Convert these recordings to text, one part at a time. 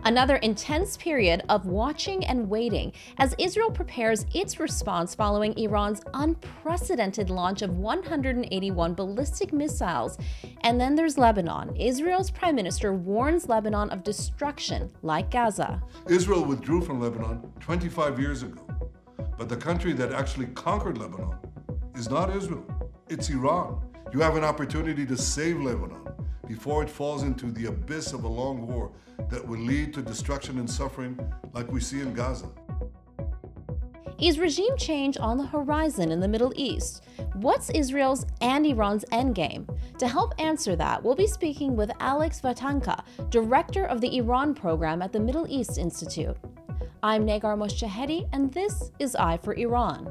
Another intense period of watching and waiting as Israel prepares its response following Iran's unprecedented launch of 181 ballistic missiles. And then there's Lebanon. Israel's prime minister warns Lebanon of destruction like Gaza. Israel withdrew from Lebanon 25 years ago, but the country that actually conquered Lebanon is not Israel, it's Iran. You have an opportunity to save Lebanon before it falls into the abyss of a long war that will lead to destruction and suffering like we see in Gaza. Is regime change on the horizon in the Middle East? What's Israel's and Iran's endgame? To help answer that, we'll be speaking with Alex Vatanka, director of the Iran program at the Middle East Institute. I'm Negar Moshahedi, and this is Eye for Iran.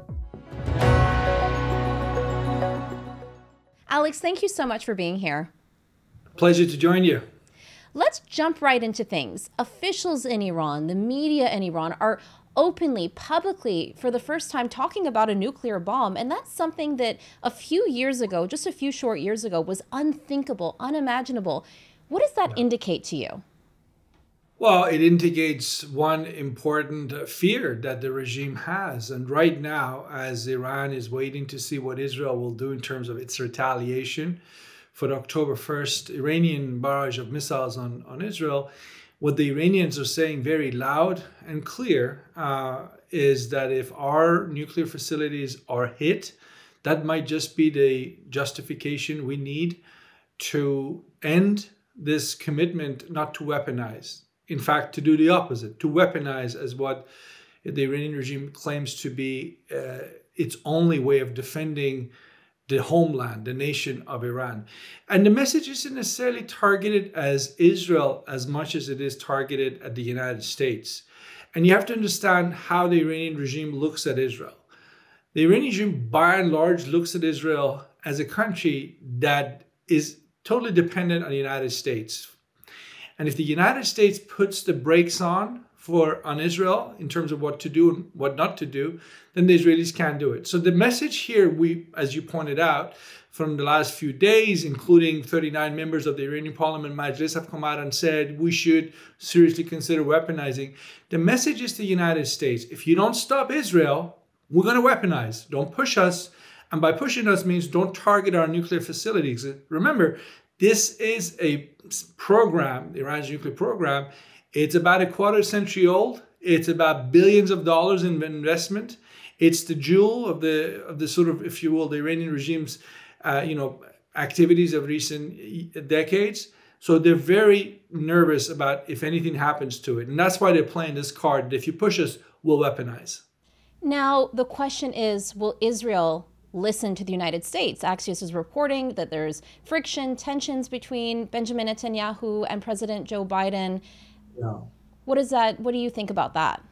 Alex, thank you so much for being here. Pleasure to join you. Let's jump right into things. Officials in Iran, the media in Iran are openly, publicly, for the first time talking about a nuclear bomb. And that's something that a few years ago, just a few short years ago, was unthinkable, unimaginable. What does that indicate to you? Well, it indicates one important fear that the regime has. And right now, as Iran is waiting to see what Israel will do in terms of its retaliation for the October 1st Iranian barrage of missiles on Israel, what the Iranians are saying very loud and clear is that if our nuclear facilities are hit, that might just be the justification we need to end this commitment not to weaponize. In fact, to do the opposite, to weaponize as what the Iranian regime claims to be its only way of defending the homeland, the nation of Iran. And the message isn't necessarily targeted as Israel as much as it is targeted at the United States. And you have to understand how the Iranian regime looks at Israel. The Iranian regime, by and large, looks at Israel as a country that is totally dependent on the United States. And if the United States puts the brakes on Israel in terms of what to do and what not to do, then the Israelis can't do it. So the message here, as you pointed out, from the last few days, including 39 members of the Iranian Parliament Majlis have come out and said we should seriously consider weaponizing. The message is to the United States, if you don't stop Israel, we're going to weaponize. Don't push us. And by pushing us means don't target our nuclear facilities. Remember, this is a program, Iran's nuclear program. It's about a quarter century old. It's about billions of dollars in investment. It's the jewel of the sort of, if you will, the Iranian regime's, activities of recent decades. So they're very nervous about if anything happens to it. And that's why they're playing this card that if you push us, we'll weaponize. Now, the question is, will Israel listen to the United States? Axios is reporting that there's friction, tensions between Benjamin Netanyahu and President Joe Biden. Yeah. What do you think about that?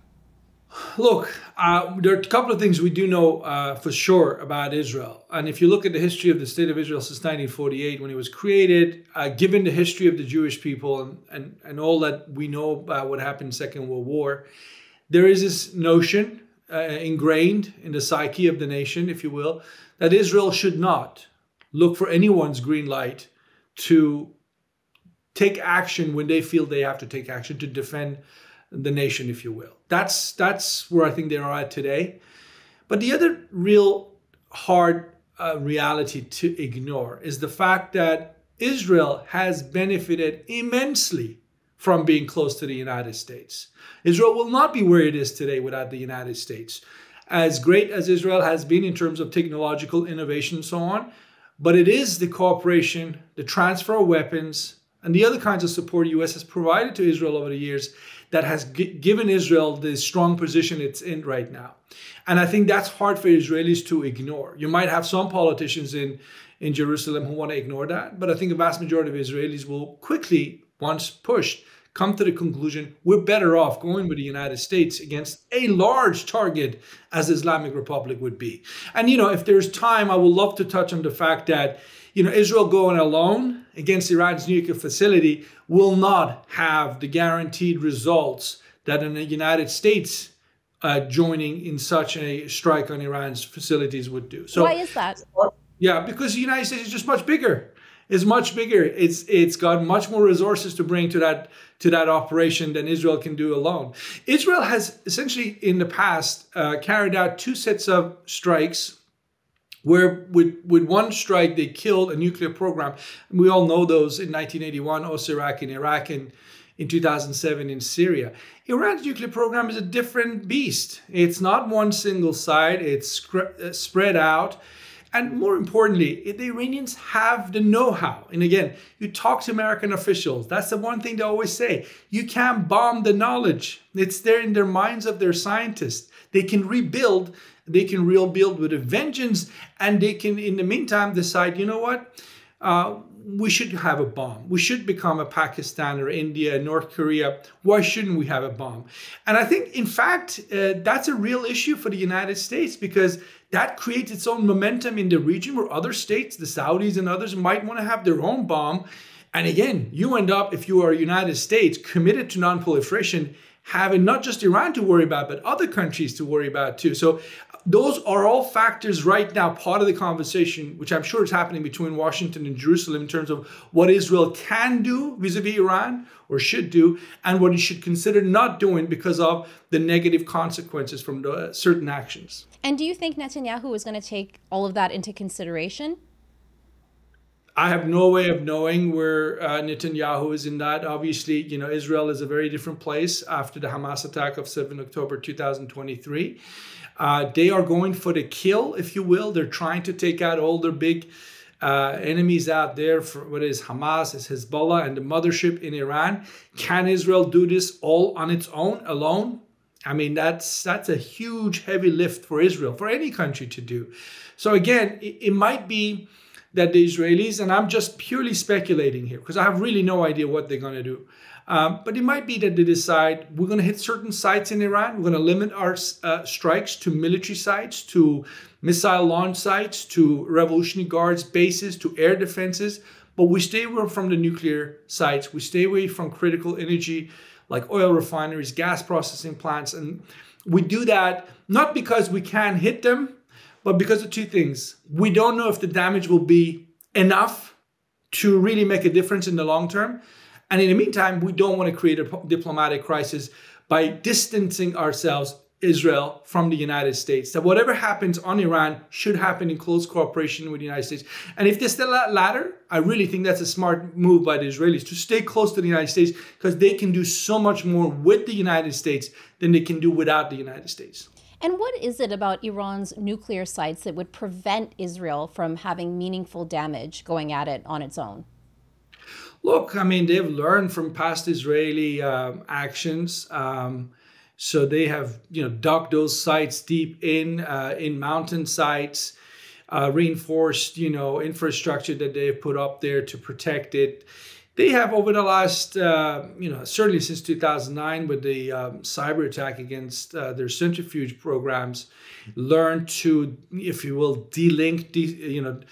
Look, there are a couple of things we do know for sure about Israel. And if you look at the history of the State of Israel since 1948, when it was created, given the history of the Jewish people and all that we know about what happened in the Second World War, there is this notion ingrained in the psyche of the nation, if you will, that Israel should not look for anyone's green light to take action when they feel they have to take action to defend the nation, if you will. That's where I think they are at today. But the other real hard reality to ignore is the fact that Israel has benefited immensely from being close to the United States. Israel will not be where it is today without the United States. As great as Israel has been in terms of technological innovation and so on, but it is the cooperation, the transfer of weapons, and the other kinds of support the U.S. has provided to Israel over the years that has given Israel the strong position it's in right now. And I think that's hard for Israelis to ignore. You might have some politicians in Jerusalem who want to ignore that, but I think a vast majority of Israelis will quickly, once pushed, come to the conclusion we're better off going with the United States against a large target as the Islamic Republic would be. And, if there's time, I would love to touch on the fact that, Israel going alone against Iran's nuclear facility will not have the guaranteed results that in the United States joining in such a strike on Iran's facilities would do. So why is that? Yeah, because the United States is just much bigger. is much bigger. It's got much more resources to bring to that operation than Israel can do alone. Israel has essentially in the past carried out 2 sets of strikes where with one strike they killed a nuclear program. We all know those in 1981, Iraq in Iraq, and in 2007 in Syria. Iran's nuclear program is a different beast. It's not one single side, it's spread out. And more importantly, the Iranians have the know-how. And again, you talk to American officials, that's the one thing they always say. You can't bomb the knowledge. It's there in their minds of their scientists. They can rebuild, they can rebuild with a vengeance, and they can, in the meantime, decide, you know what? We should have a bomb. We should become a Pakistan or India, North Korea. Why shouldn't we have a bomb? And I think, in fact, that's a real issue for the United States, because that creates its own momentum in the region where other states, the Saudis and others, might want to have their own bomb. And again, you end up, if you are United States committed to non-proliferation, having not just Iran to worry about, but other countries to worry about too. So those are all factors right now, part of the conversation, which I'm sure is happening between Washington and Jerusalem in terms of what Israel can do vis-a-vis Iran, or should do, and what it should consider not doing because of the negative consequences from certain actions. And do you think Netanyahu is going to take all of that into consideration? I have no way of knowing where Netanyahu is in that. Obviously, you know, Israel is a very different place after the Hamas attack of 7 October 2023. They are going for the kill, if you will. They're trying to take out all their big enemies out there, for what is Hamas, is Hezbollah, and the mothership in Iran. Can Israel do this all on its own, alone? I mean, that's a huge, heavy lift for Israel, for any country to do. So again, it might be that the Israelis, and I'm just purely speculating here because I have really no idea what they're going to do. But it might be that they decide we're going to hit certain sites in Iran. We're going to limit our strikes to military sites, to missile launch sites, to Revolutionary Guards bases, to air defenses. But we stay away from the nuclear sites. We stay away from critical energy like oil refineries, gas processing plants. And we do that not because we can't hit them, but because of 2 things. We don't know if the damage will be enough to really make a difference in the long term. And in the meantime, we don't want to create a diplomatic crisis by distancing ourselves, Israel, from the United States. That whatever happens on Iran should happen in close cooperation with the United States. And if this is the latter, I really think that's a smart move by the Israelis to stay close to the United States, because they can do so much more with the United States than they can do without the United States. And what is it about Iran's nuclear sites that would prevent Israel from having meaningful damage going at it on its own? Look, I mean, they've learned from past Israeli actions. So they have, dug those sites deep in mountain sites, reinforced, infrastructure that they've put up there to protect it. They have, over the last, certainly since 2009 with the cyber attack against their centrifuge programs, learned to, if you will, delink,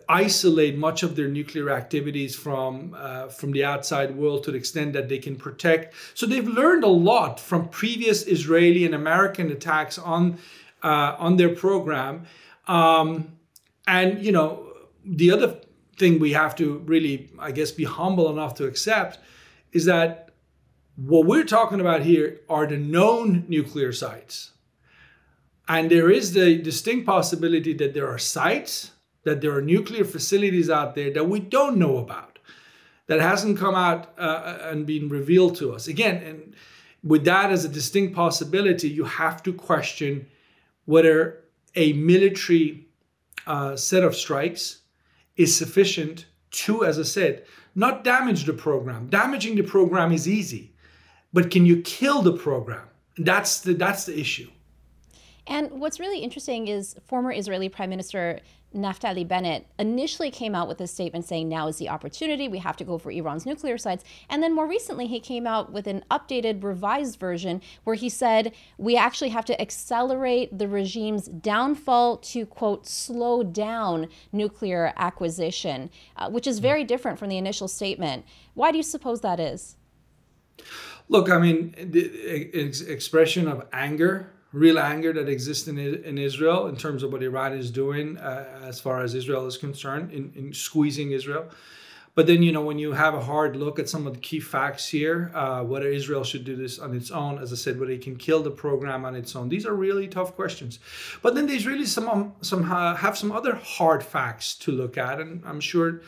isolate much of their nuclear activities from the outside world to the extent that they can protect. So they've learned a lot from previous Israeli and American attacks on their program. The other thing we have to really, I guess, be humble enough to accept is that what we're talking about here are the known nuclear sites. And there is the distinct possibility that there are sites, that there are nuclear facilities out there that we don't know about, that hasn't come out and been revealed to us. Again, and with that as a distinct possibility, you have to question whether a military set of strikes is sufficient to, as I said, not damage the program. Damaging the program is easy, but can you kill the program? That's the issue. And what's really interesting is former Israeli Prime Minister Naftali Bennett initially came out with a statement saying now is the opportunity, we have to go for Iran's nuclear sites. And then more recently, he came out with an updated, revised version where he said we actually have to accelerate the regime's downfall to, quote, slow down nuclear acquisition, which is very different from the initial statement. Why do you suppose that is? Look, I mean, the expression of anger real anger that exists in Israel in terms of what Iran is doing as far as Israel is concerned in squeezing Israel. But then, when you have a hard look at some of the key facts here, whether Israel should do this on its own, as I said, whether it can kill the program on its own, these are really tough questions. But then there's really have some other hard facts to look at, and I'm sure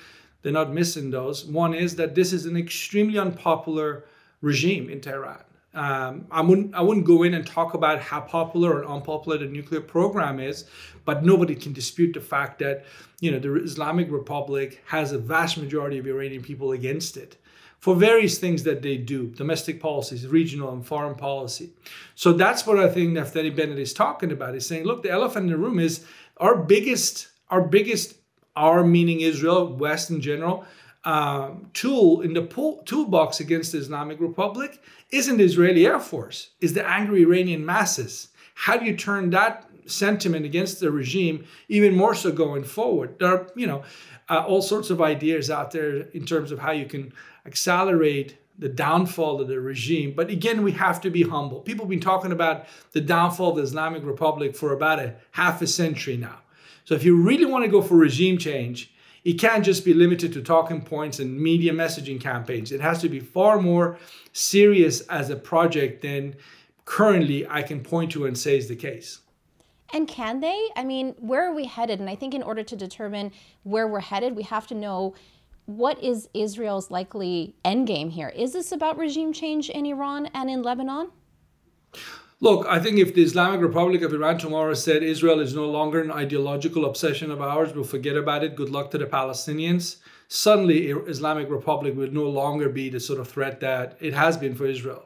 they're not missing those. One is that this is an extremely unpopular regime in Tehran. I wouldn't go in and talk about how popular or unpopular the nuclear program is, but nobody can dispute the fact that the Islamic Republic has a vast majority of Iranian people against it for various things that they do, domestic policies, regional and foreign policy. So that's what I think Naftali Bennett is talking about. He's saying, look, the elephant in the room is our biggest, meaning Israel, West in general, tool in the toolbox against the Islamic Republic isn't the Israeli Air Force, is the angry Iranian masses. How do you turn that sentiment against the regime even more so going forward? There are, all sorts of ideas out there in terms of how you can accelerate the downfall of the regime. But again, we have to be humble. People have been talking about the downfall of the Islamic Republic for about half a century now. So if you really want to go for regime change, it can't just be limited to talking points and media messaging campaigns. It has to be far more serious as a project than currently I can point to and say is the case. And can they? I mean, where are we headed? And I think in order to determine where we're headed, we have to know what is Israel's likely endgame here. Is this about regime change in Iran and in Lebanon? Look, I think if the Islamic Republic of Iran tomorrow said Israel is no longer an ideological obsession of ours, we'll forget about it, good luck to the Palestinians, suddenly Islamic Republic would no longer be the sort of threat that it has been for Israel.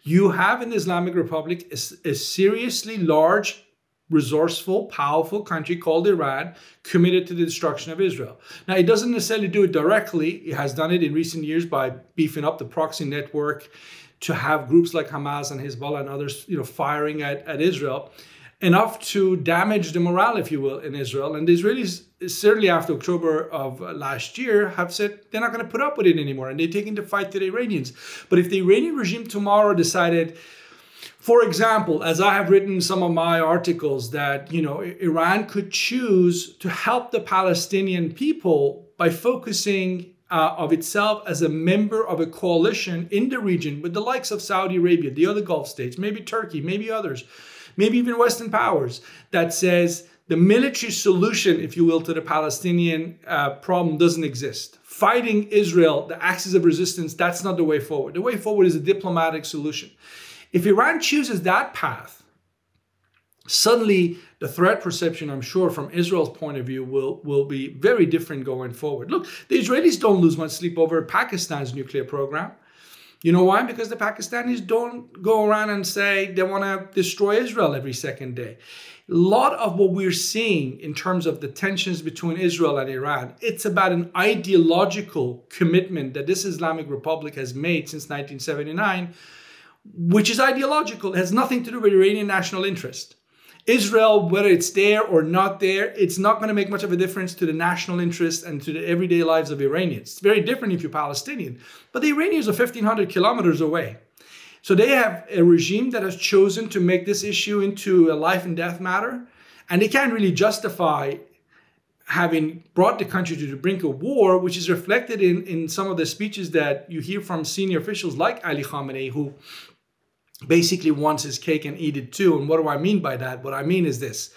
You have in the Islamic Republic a seriously large, resourceful, powerful country called Iran committed to the destruction of Israel. Now, it doesn't necessarily do it directly. It has done it in recent years by beefing up the proxy network to have groups like Hamas and Hezbollah and others, firing at Israel, enough to damage the morale, if you will, in Israel. And the Israelis, certainly after October of last year, have said they're not going to put up with it anymore, and they're taking the fight to the Iranians. But if the Iranian regime tomorrow decided, for example, as I have written in some of my articles, that Iran could choose to help the Palestinian people by focusing of itself as a member of a coalition in the region with the likes of Saudi Arabia, the other Gulf states, maybe Turkey, maybe others, maybe even Western powers, that says the military solution, if you will, to the Palestinian problem doesn't exist. Fighting Israel, the axis of resistance, that's not the way forward. The way forward is a diplomatic solution. If Iran chooses that path, suddenly the threat perception, I'm sure, from Israel's point of view will be very different going forward. Look, the Israelis don't lose much sleep over Pakistan's nuclear program. You know why? Because the Pakistanis don't go around and say they want to destroy Israel every second day. A lot of what we're seeing in terms of the tensions between Israel and Iran, it's about an ideological commitment that this Islamic Republic has made since 1979, which is ideological. It has nothing to do with Iranian national interest. Israel, whether it's there or not there, it's not going to make much of a difference to the national interest and to the everyday lives of Iranians. It's very different if you're Palestinian. But the Iranians are 1,500 kilometers away. So they have a regime that has chosen to make this issue into a life and death matter. And they can't really justify having brought the country to the brink of war, which is reflected in some of the speeches that you hear from senior officials like Ali Khamenei, who basically wants his cake and eat it too. And what do I mean by that? What I mean is this.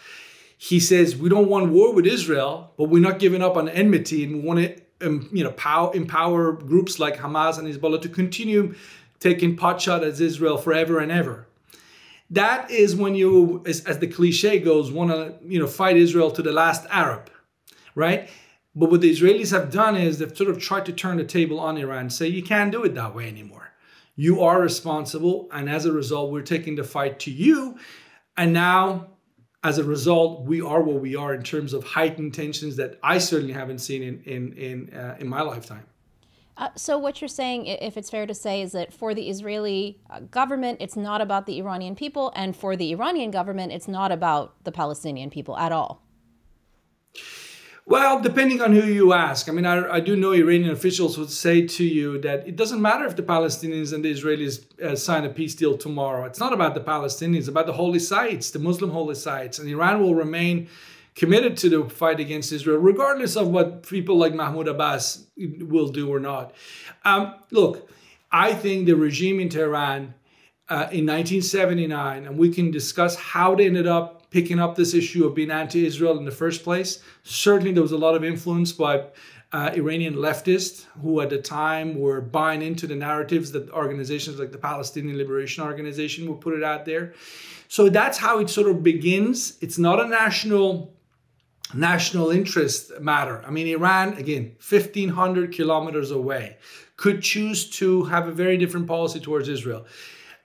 He says, we don't want war with Israel, but we're not giving up on enmity, and we want to empower groups like Hamas and Hezbollah to continue taking potshot at Israel forever and ever. That is when you, as the cliche goes, want to fight Israel to the last Arab, right? But what the Israelis have done is they've sort of tried to turn the table on Iran, say you can't do it that way anymore. You are responsible, and as a result, we're taking the fight to you. And now, as a result, we are what we are in terms of heightened tensions that I certainly haven't seen in my lifetime. So what you're saying, if it's fair to say, is that for the Israeli government, it's not about the Iranian people, and for the Iranian government, it's not about the Palestinian people at all. Well, depending on who you ask. I mean, I do know Iranian officials would say to you that it doesn't matter if the Palestinians and the Israelis sign a peace deal tomorrow. It's not about the Palestinians, it's about the holy sites, the Muslim holy sites. And Iran will remain committed to the fight against Israel, regardless of what people like Mahmoud Abbas will do or not. Look, I think the regime in Tehran in 1979, and we can discuss how they ended up picking up this issue of being anti-Israel in the first place. Certainly there was a lot of influence by Iranian leftists who at the time were buying into the narratives that organizations like the Palestinian Liberation Organization would put it out there. So that's how it sort of begins. It's not a national interest matter. I mean, Iran, again, 1,500 kilometers away, could choose to have a very different policy towards Israel.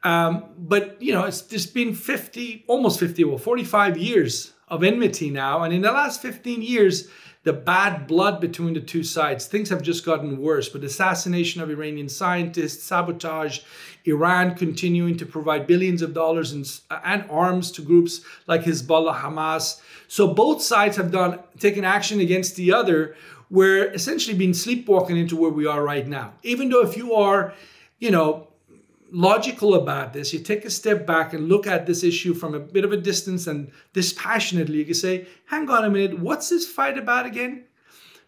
But, you know, there's been 45 years of enmity now. And in the last 15 years, the bad blood between the two sides, things have just gotten worse. With assassination of Iranian scientists, sabotage, Iran continuing to provide billions of dollars and arms to groups like Hezbollah, Hamas. So both sides have taken action against the other. We're essentially been sleepwalking into where we are right now. Even though if you are, you know, logical about this, you take a step back and look at this issue from a bit of a distance and dispassionately, you can say, hang on a minute, what's this fight about again?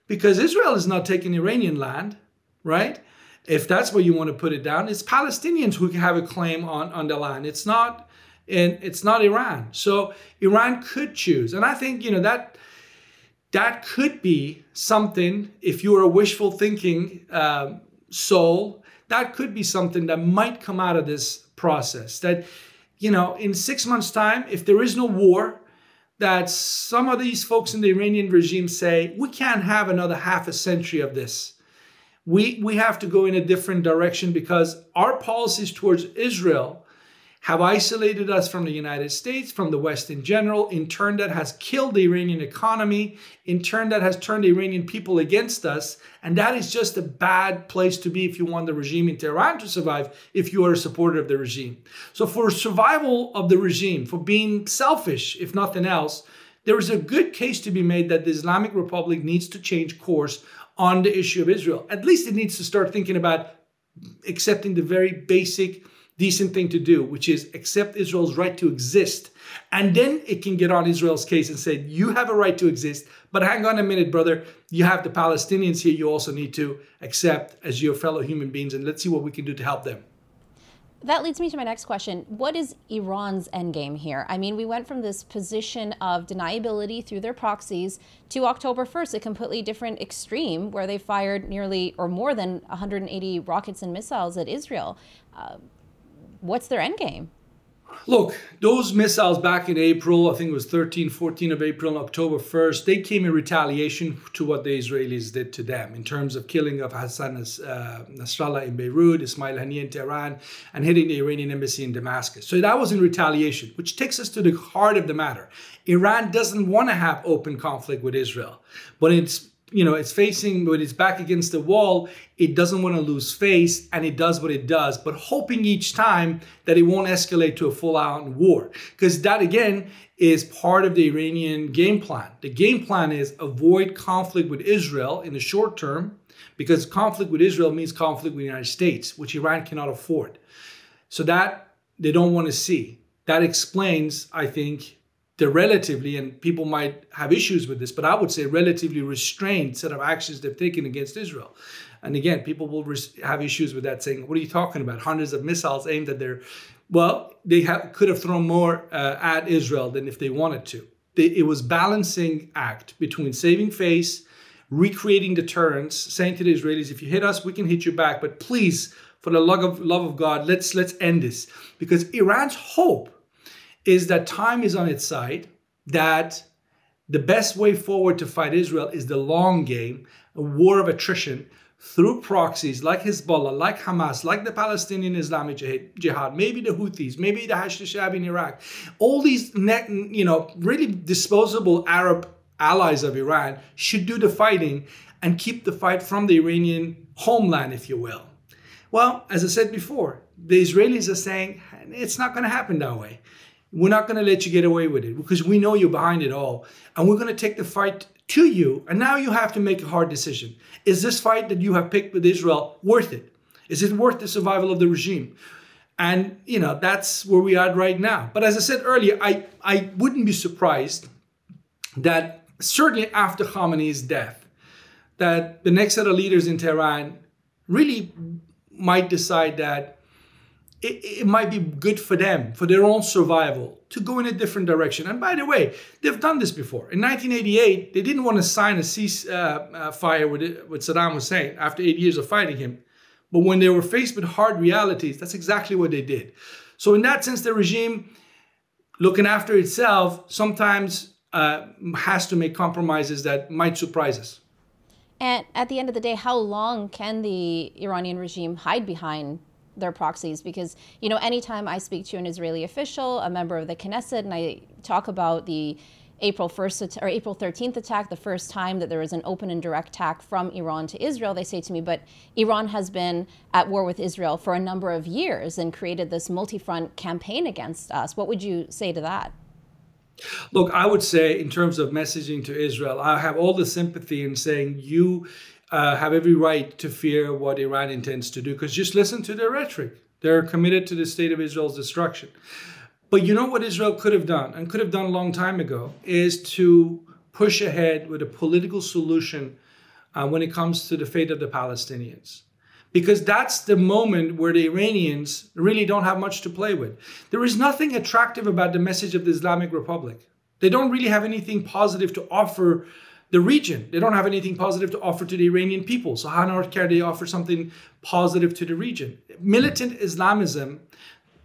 Because Israel is not taking Iranian land, right? If that's where you want to put it down, it's Palestinians who have a claim on the land. It's not Iran. So Iran could choose. And I think, you know, that could be something, if you are a wishful thinking soul, that could be something that might come out of this process. That, you know, in 6 months' time, if there is no war, that some of these folks in the Iranian regime say, we can't have another half a century of this. We have to go in a different direction because our policies towards Israel have isolated us from the United States, from the West in general. In turn, that has killed the Iranian economy. In turn, that has turned the Iranian people against us. And that is just a bad place to be if you want the regime in Tehran to survive, if you are a supporter of the regime. So for survival of the regime, for being selfish, if nothing else, there is a good case to be made that the Islamic Republic needs to change course on the issue of Israel. At least it needs to start thinking about accepting the very basic decent thing to do, which is accept Israel's right to exist. And then it can get on Israel's case and say, you have a right to exist, but hang on a minute, brother. You have the Palestinians here you also need to accept as your fellow human beings, and let's see what we can do to help them. That leads me to my next question. What is Iran's endgame here? I mean, we went from this position of deniability through their proxies to October 1st, a completely different extreme where they fired nearly or more than 180 rockets and missiles at Israel. What's their endgame? Look, those missiles back in April, I think it was 13, 14 of April, October 1st, they came in retaliation to what the Israelis did to them in terms of killing of Hassan Nasrallah in Beirut, Ismail Haniyeh in Tehran, and hitting the Iranian embassy in Damascus. So that was in retaliation, which takes us to the heart of the matter. Iran doesn't want to have open conflict with Israel, but it's facing, when it's back against the wall, it doesn't want to lose face, and it does what it does, but hoping each time that it won't escalate to a full-out war. Because that, again, is part of the Iranian game plan. The game plan is avoid conflict with Israel in the short term, because conflict with Israel means conflict with the United States, which Iran cannot afford. So that they don't want to see. That explains, I think, the relatively, and people might have issues with this, but I would say relatively restrained set of actions they've taken against Israel. And again, people will have issues with that, saying, what are you talking about? Hundreds of missiles aimed at their... Well, they could have thrown more at Israel than if they wanted to. It was balancing act between saving face, recreating deterrence, saying to the Israelis, if you hit us, we can hit you back, but please, for the love of God, let's end this. Because Iran's hope is that time is on its side, that the best way forward to fight Israel is the long game, a war of attrition through proxies like Hezbollah, like Hamas, like the Palestinian Islamic Jihad, maybe the Houthis, maybe the Hashd al-Shaabi in Iraq. All these, really disposable Arab allies of Iran should do the fighting and keep the fight from the Iranian homeland, if you will. Well, as I said before, the Israelis are saying it's not going to happen that way. We're not going to let you get away with it because we know you're behind it all. And we're going to take the fight to you. And now you have to make a hard decision. Is this fight that you have picked with Israel worth it? Is it worth the survival of the regime? And, you know, that's where we are right now. But as I said earlier, I wouldn't be surprised that certainly after Khamenei's death, that the next set of leaders in Tehran really might decide that it might be good for them, for their own survival, to go in a different direction. And by the way, they've done this before. In 1988, they didn't want to sign a ceasefire with Saddam Hussein after 8 years of fighting him. But when they were faced with hard realities, that's exactly what they did. So in that sense, the regime, looking after itself, sometimes has to make compromises that might surprise us. And at the end of the day, how long can the Iranian regime hide behind their proxies? Because, you know, anytime I speak to an Israeli official, a member of the Knesset, and I talk about the April 1st or April 13th attack, the first time that there was an open and direct attack from Iran to Israel, they say to me, but Iran has been at war with Israel for a number of years and created this multi-front campaign against us. What would you say to that? Look, I would say in terms of messaging to Israel, I have all the sympathy in saying you have every right to fear what Iran intends to do, because just listen to their rhetoric. They're committed to the state of Israel's destruction. But you know what Israel could have done, and could have done a long time ago, is to push ahead with a political solution when it comes to the fate of the Palestinians. Because that's the moment where the Iranians really don't have much to play with. There is nothing attractive about the message of the Islamic Republic. They don't really have anything positive to offer the region. They don't have anything positive to offer to the Iranian people. So how on earth can they offer something positive to the region? Militant Islamism,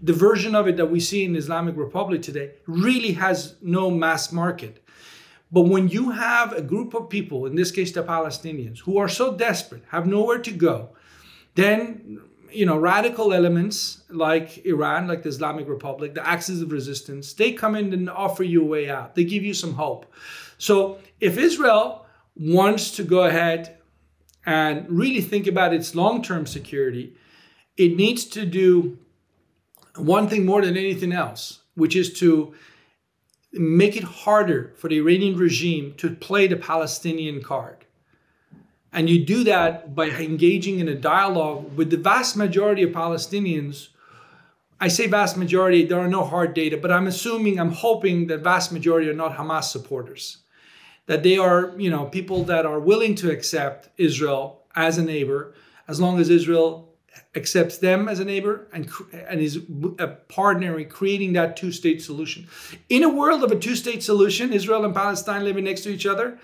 the version of it that we see in the Islamic Republic today, really has no mass market. But when you have a group of people, in this case the Palestinians, who are so desperate, have nowhere to go, then, you know, radical elements like Iran, like the Islamic Republic, the axis of resistance, they come in and offer you a way out. They give you some hope. So if Israel wants to go ahead and really think about its long-term security, it needs to do one thing more than anything else, which is to make it harder for the Iranian regime to play the Palestinian card. And you do that by engaging in a dialogue with the vast majority of Palestinians. I say vast majority, there are no hard data, but I'm hoping that vast majority are not Hamas supporters. That they are, you know, people that are willing to accept Israel as a neighbor, as long as Israel accepts them as a neighbor and is a partner in creating that two-state solution. In a world of a two-state solution, Israel and Palestine living next to each other,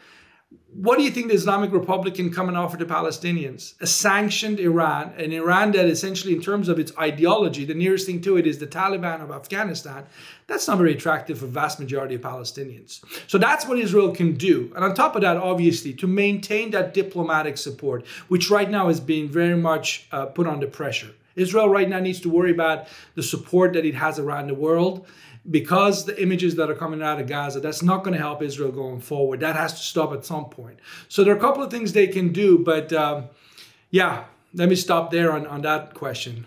what do you think the Islamic Republic can come and offer to Palestinians? A sanctioned Iran, an Iran that essentially, in terms of its ideology, the nearest thing to it is the Taliban of Afghanistan. That's not very attractive for the vast majority of Palestinians. So that's what Israel can do. And on top of that, obviously, to maintain that diplomatic support, which right now is being very much put under pressure. Israel right now needs to worry about the support that it has around the world, because the images that are coming out of Gaza, that's not going to help Israel going forward. That has to stop at some point. So there are a couple of things they can do, but yeah, let me stop there on that question.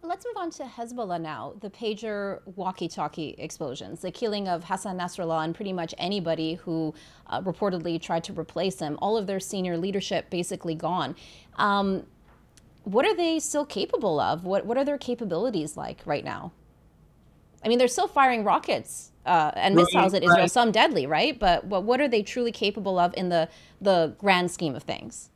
Let's move on to Hezbollah now. The pager walkie-talkie explosions, the killing of Hassan Nasrallah and pretty much anybody who reportedly tried to replace him, all of their senior leadership basically gone. What are they still capable of? What are their capabilities like right now? I mean, they're still firing rockets and missiles at Israel, some deadly, right? But what are they truly capable of in the grand scheme of things?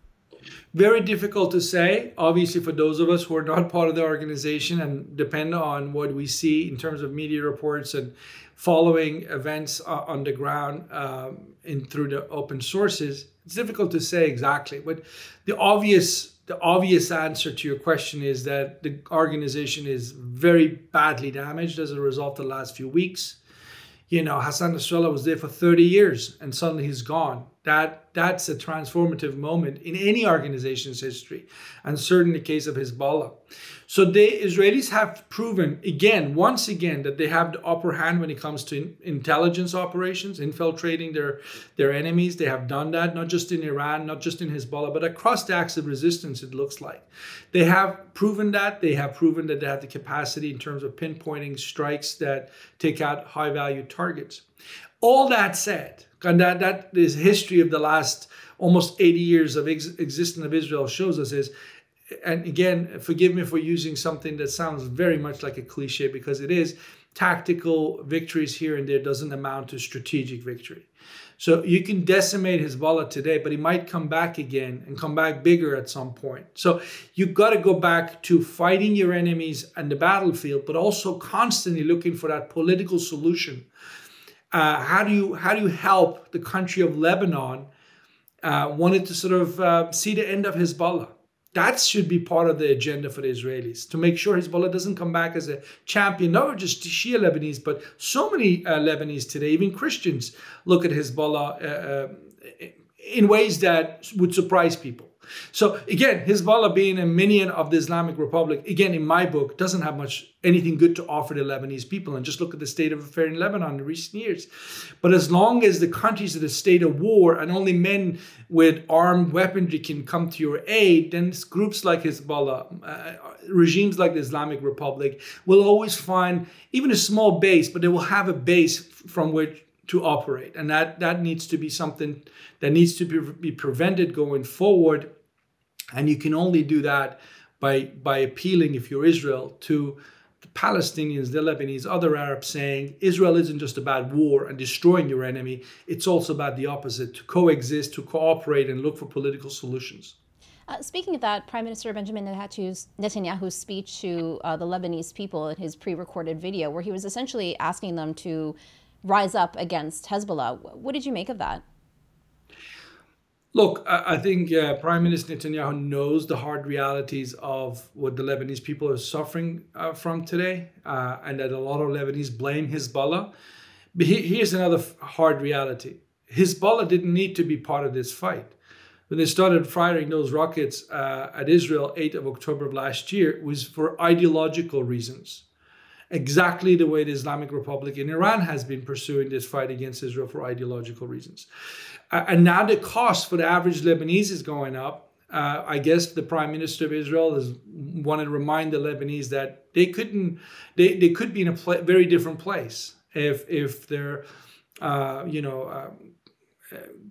Very difficult to say. Obviously, for those of us who are not part of the organization and depend on what we see in terms of media reports and following events on the ground through the open sources, it's difficult to say exactly. But the obvious answer to your question is that the organization is very badly damaged as a result of the last few weeks. You know, Hassan Nasrallah was there for 30 years and suddenly he's gone. That's a transformative moment in any organization's history, and certainly the case of Hezbollah. So the Israelis have proven once again, that they have the upper hand when it comes to intelligence operations, infiltrating their enemies. They have done that, not just in Iran, not just in Hezbollah, but across the axis of resistance, it looks like. They have proven that. They have proven that they have the capacity in terms of pinpointing strikes that take out high-value targets. All that said, and that is history of the last almost 80 years of existence of Israel shows us is, and again, forgive me for using something that sounds very much like a cliche, because it is, tactical victories here and there doesn't amount to strategic victory. So you can decimate Hezbollah today, but he might come back again and come back bigger at some point. So you've got to go back to fighting your enemies on the battlefield, but also constantly looking for that political solution. How do you help the country of Lebanon wanted to sort of see the end of Hezbollah? That should be part of the agenda for the Israelis, to make sure Hezbollah doesn't come back as a champion, not just Shia Lebanese, but so many Lebanese today, even Christians, look at Hezbollah in ways that would surprise people. So again, Hezbollah being a minion of the Islamic Republic, again, in my book, doesn't have anything good to offer the Lebanese people. And just look at the state of affairs in Lebanon in recent years. But as long as the country's in a state of war and only men with armed weaponry can come to your aid, then groups like Hezbollah, regimes like the Islamic Republic will always find even a small base, but they will have a base from which to operate. And that needs to be something that needs to be prevented going forward. And you can only do that by appealing, if you're Israel, to the Palestinians, the Lebanese, other Arabs, saying Israel isn't just about war and destroying your enemy. It's also about the opposite, to coexist, to cooperate, and look for political solutions. Speaking of that, Prime Minister Benjamin Netanyahu's speech to the Lebanese people in his pre-recorded video, where he was essentially asking them to rise up against Hezbollah. What did you make of that? Look, I think Prime Minister Netanyahu knows the hard realities of what the Lebanese people are suffering from today, and that a lot of Lebanese blame Hezbollah. But here's another hard reality. Hezbollah didn't need to be part of this fight. When they started firing those rockets at Israel 8th of October of last year, it was for ideological reasons. Exactly the way the Islamic Republic in Iran has been pursuing this fight against Israel for ideological reasons. And now the cost for the average Lebanese is going up. I guess the Prime Minister of Israel has wanted to remind the Lebanese that they could be in a very different place if their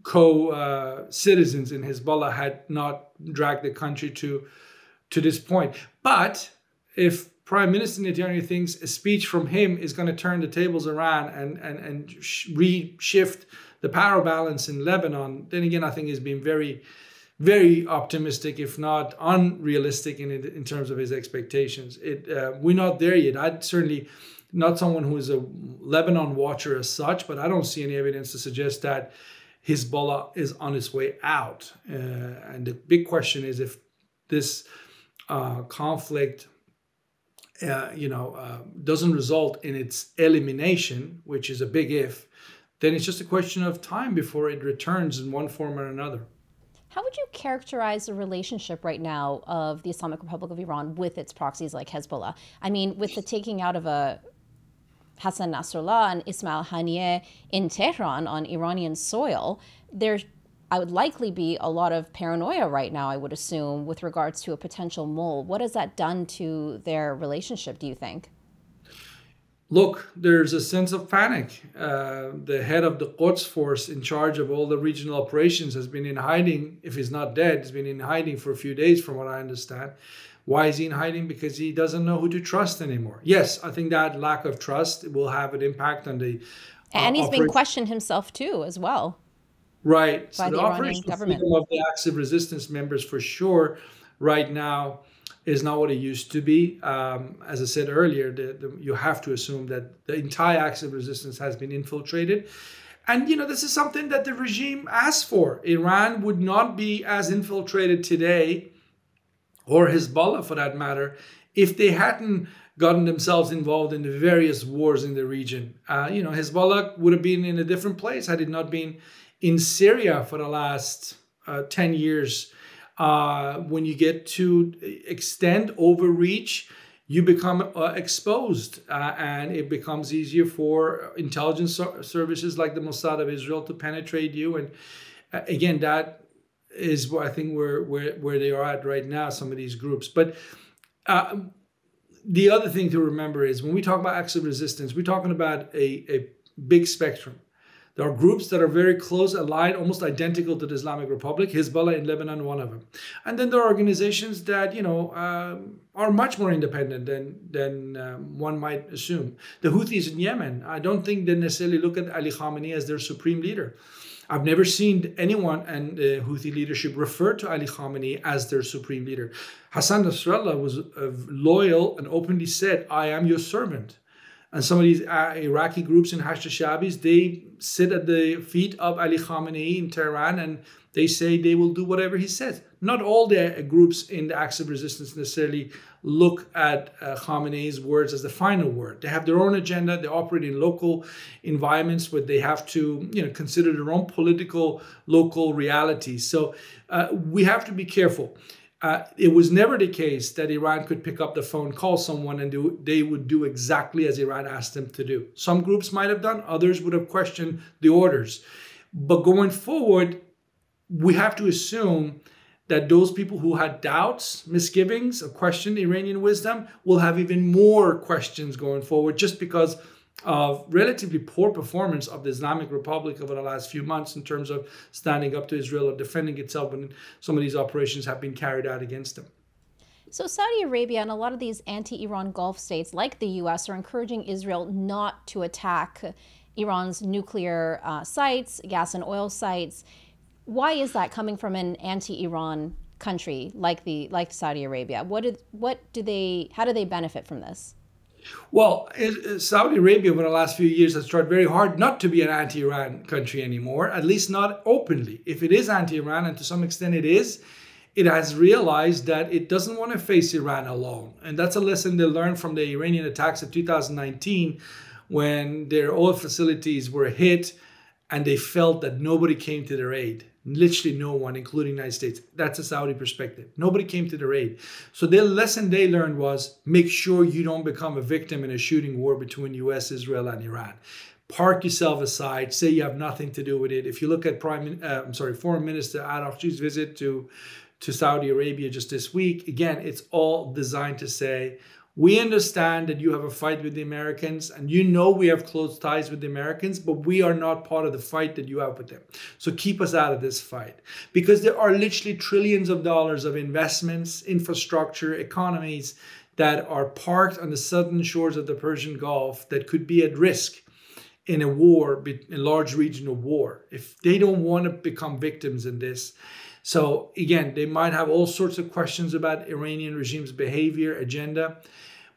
co-citizens in Hezbollah had not dragged the country to this point. But if Prime Minister Netanyahu thinks a speech from him is going to turn the tables around and reshift the power balance in Lebanon, then again, I think he's been very, very optimistic, if not unrealistic in terms of his expectations. We're not there yet. I'm certainly not someone who is a Lebanon watcher as such, but I don't see any evidence to suggest that Hezbollah is on its way out. And the big question is, if this conflict doesn't result in its elimination, which is a big if, then it's just a question of time before it returns in one form or another. How would you characterize the relationship right now of the Islamic Republic of Iran with its proxies like Hezbollah? I mean, with the taking out of Hassan Nasrallah and Ismail Haniyeh in Tehran on Iranian soil, I would likely be a lot of paranoia right now, I would assume, with regards to a potential mole. What has that done to their relationship, do you think? Look, there's a sense of panic. The head of the Quds force in charge of all the regional operations has been in hiding. If he's not dead, he's been in hiding for a few days, from what I understand. Why is he in hiding? Because he doesn't know who to trust anymore. Yes, I think that lack of trust will have an impact on the and he's been questioned himself too, as well. Right. By so the Iranian government. Freedom of the active resistance members, for sure, right now is not what it used to be. As I said earlier, you have to assume that the entire active resistance has been infiltrated. And, this is something that the regime asked for. Iran would not be as infiltrated today, or Hezbollah for that matter, if they hadn't gotten themselves involved in the various wars in the region. Hezbollah would have been in a different place had it not been In Syria for the last 10 years, when you get to extend overreach, you become exposed, and it becomes easier for intelligence services like the Mossad of Israel to penetrate you. And again, that is what I think where they are at right now, some of these groups. But the other thing to remember is when we talk about acts of resistance, we're talking about a big spectrum. There are groups that are very close, allied, almost identical to the Islamic Republic. Hezbollah in Lebanon, one of them. And then there are organizations that, are much more independent than one might assume. The Houthis in Yemen, I don't think they necessarily look at Ali Khamenei as their supreme leader. I've never seen anyone and the Houthi leadership refer to Ali Khamenei as their supreme leader. Hassan Nasrallah was loyal and openly said, "I am your servant." And some of these Iraqi groups in Hashd al-Shabis, they sit at the feet of Ali Khamenei in Tehran, and they say they will do whatever he says. Not all the groups in the acts of resistance necessarily look at Khamenei's words as the final word. They have their own agenda. They operate in local environments where they have to, consider their own political local realities. So we have to be careful. It was never the case that Iran could pick up the phone, call someone, and they would do exactly as Iran asked them to do. Some groups might have done, others would have questioned the orders. But going forward, we have to assume that those people who had doubts, misgivings, or questioned Iranian wisdom will have even more questions going forward, just because of relatively poor performance of the Islamic Republic over the last few months in terms of standing up to Israel or defending itself when some of these operations have been carried out against them. So Saudi Arabia and a lot of these anti-Iran Gulf states like the US are encouraging Israel not to attack Iran's nuclear sites, gas and oil sites. Why is that coming from an anti-Iran country like Saudi Arabia? How do they benefit from this? Well, Saudi Arabia over the last few years has tried very hard not to be an anti-Iran country anymore, at least not openly. If it is anti-Iran, and to some extent it is, it has realized that it doesn't want to face Iran alone. And that's a lesson they learned from the Iranian attacks of 2019, when their oil facilities were hit and they felt that nobody came to their aid. Literally no one, including the United States. That's a Saudi perspective. Nobody came to their aid. So the lesson they learned was make sure you don't become a victim in a shooting war between US, Israel, and Iran. Park yourself aside. Say you have nothing to do with it. If you look at Foreign Minister Araghchi's visit to Saudi Arabia just this week, again, it's all designed to say, we understand that you have a fight with the Americans, and we have close ties with the Americans, but we are not part of the fight that you have with them. So keep us out of this fight. Because there are literally trillions of dollars of investments, infrastructure, economies that are parked on the southern shores of the Persian Gulf that could be at risk in a war, a large regional war, if they don't want to become victims in this. So again, they might have all sorts of questions about Iranian regime's behavior, agenda,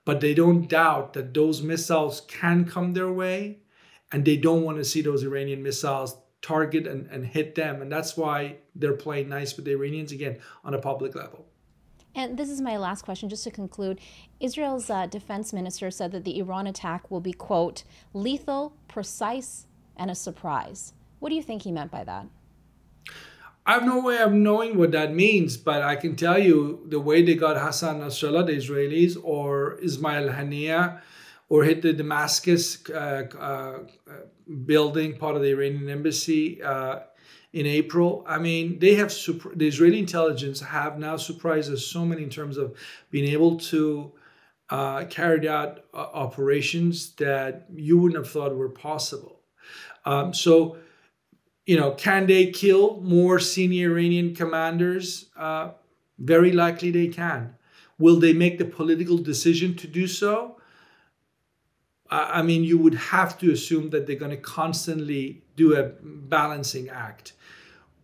but they don't doubt that those missiles can come their way, and they don't want to see those Iranian missiles target and hit them. And that's why they're playing nice with the Iranians, again, on a public level. And this is my last question, just to conclude. Israel's defense minister said that the Iran attack will be, quote, lethal, precise, and a surprise. What do you think he meant by that? I have no way of knowing what that means, but I can tell you the way they got Hassan Nasrallah, the Israelis, or Ismail Haniyeh, or hit the Damascus building, part of the Iranian embassy in April. I mean, they have the Israeli intelligence have now surprised us so many in terms of being able to carry out operations that you wouldn't have thought were possible. Can they kill more senior Iranian commanders? Very likely they can. Will they make the political decision to do so? I mean, you would have to assume that they're going to constantly do a balancing act.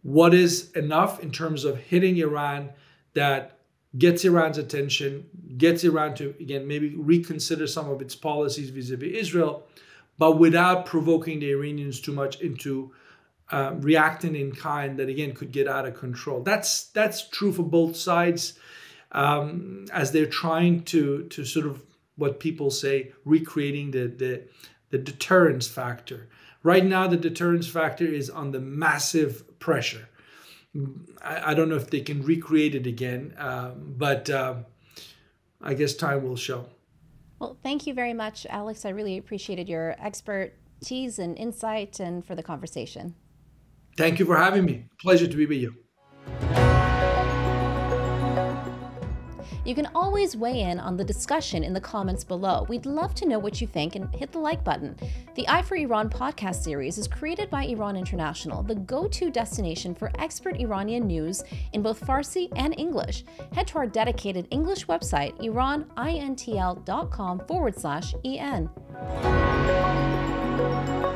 What is enough in terms of hitting Iran that gets Iran's attention, gets Iran to, again, maybe reconsider some of its policies vis-a-vis Israel, but without provoking the Iranians too much into reacting in kind that, again, could get out of control. That's true for both sides as they're trying to sort of, what people say, recreating the deterrence factor Right now, the deterrence factor is on the massive pressure. I don't know if they can recreate it again, but I guess time will show. Well, thank you very much, Alex. I really appreciated your expertise and insight and for the conversation. Thank you for having me. Pleasure to be with you. You can always weigh in on the discussion in the comments below. We'd love to know what you think and hit the like button. The Eye for Iran podcast series is created by Iran International, the go-to destination for expert Iranian news in both Farsi and English. Head to our dedicated English website, iranintl.com/en.